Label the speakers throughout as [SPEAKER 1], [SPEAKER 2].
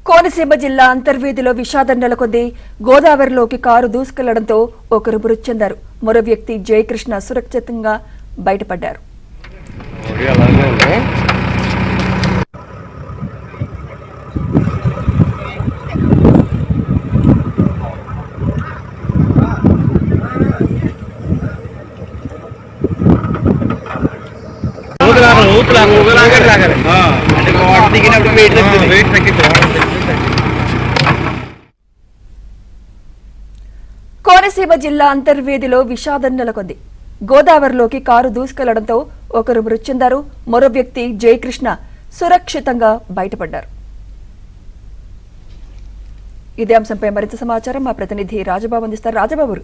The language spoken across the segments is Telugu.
[SPEAKER 1] కోనసీమ జిల్లా అంతర్వేదిలో విషాదం నెలకొంది. గోదావరిలోకి కారు దూసుకెళ్లడంతో ఒకరు మృతి చెందారు. మరో వ్యక్తి జయకృష్ణ సురక్షితంగా బయటపడ్డారు. కోనసీమ జిల్లా అంతర్వేదిలో విషాదం నెలకొంది. గోదావరిలోకి కారు దూసుకెళ్లడంతో ఒకరు మృతి చెందారు. మరో వ్యక్తి జయకృష్ణ సురక్షితంగా బయటపడ్డారు. ఇదే అంశంపై మరింత సమాచారం మా ప్రతినిధి రాజబాబు అందిస్తారు. రాజబాబు,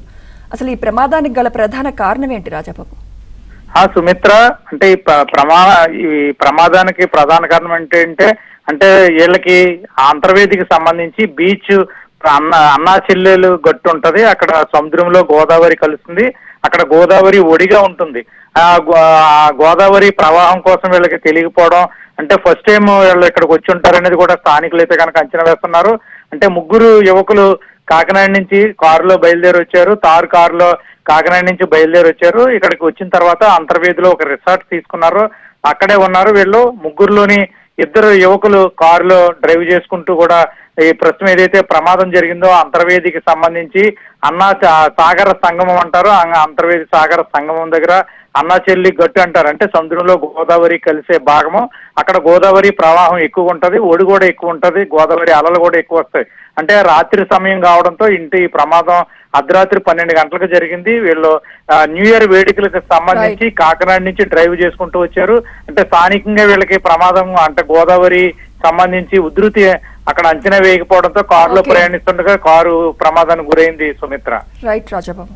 [SPEAKER 1] అసలు ఈ ప్రమాదానికి గల ప్రధాన కారణం ఏంటి? రాజబాబు.
[SPEAKER 2] సుమిత్ర, అంటే ఈ ప్రమాదానికి ప్రధాన కారణం అంటే వీళ్ళకి అంతర్వేదికి సంబంధించి బీచ్ అన్నా చెల్లెలు గట్టు ఉంటది. అక్కడ సముద్రంలో గోదావరి కలుస్తుంది. అక్కడ గోదావరి ఒడిగా ఉంటుంది. ఆ గోదావరి ప్రవాహం కోసం వీళ్ళకి తెలియకపోవడం, అంటే ఫస్ట్ టైం వీళ్ళు ఇక్కడికి వచ్చి ఉంటారనేది కూడా స్థానికులు అయితే కనుక అంచనా వేస్తున్నారు. అంటే ముగ్గురు యువకులు కాకినాడ నుంచి కారులో బయలుదేరి వచ్చారు. కారులో కాకినాడ నుంచి బయలుదేరి వచ్చారు. ఇక్కడికి వచ్చిన తర్వాత అంతర్వేదిలో ఒక రిసార్ట్ తీసుకున్నారు. అక్కడే ఉన్నారు. వీళ్ళు ముగ్గురులోని ఇద్దరు యువకులు కారులో డ్రైవ్ చేసుకుంటూ కూడా ఈ ప్రస్తుతం ఏదైతే ప్రమాదం జరిగిందో అంతర్వేదికి సంబంధించి సాగర సంగమం అంటారు. అంతర్వేది సాగర సంగమం దగ్గర అన్నా చెల్లి గట్టు అంటారు. అంటే సముద్రంలో గోదావరి కలిసే భాగము. అక్కడ గోదావరి ప్రవాహం ఎక్కువ ఉంటది, ఒడి కూడా ఎక్కువ ఉంటది, గోదావరి అలలు కూడా ఎక్కువ వస్తాయి. అంటే రాత్రి సమయం కావడంతో ఈ ప్రమాదం అర్ధరాత్రి 12 గంటలకు జరిగింది. వీళ్ళు న్యూ ఇయర్ వేడుకలకు సంబంధించి కాకినాడ నుంచి డ్రైవ్ చేసుకుంటూ వచ్చారు. అంటే స్థానికంగా వీళ్ళకి ప్రమాదం అంటే గోదావరి సంబంధించి ఉధృతి అక్కడ అంచనా వేయకపోవడంతో కారులో ప్రయాణిస్తుండగా కారు ప్రమాదానికి గురైంది. సుమిత్ర.
[SPEAKER 1] రైట్ రాజబాబు.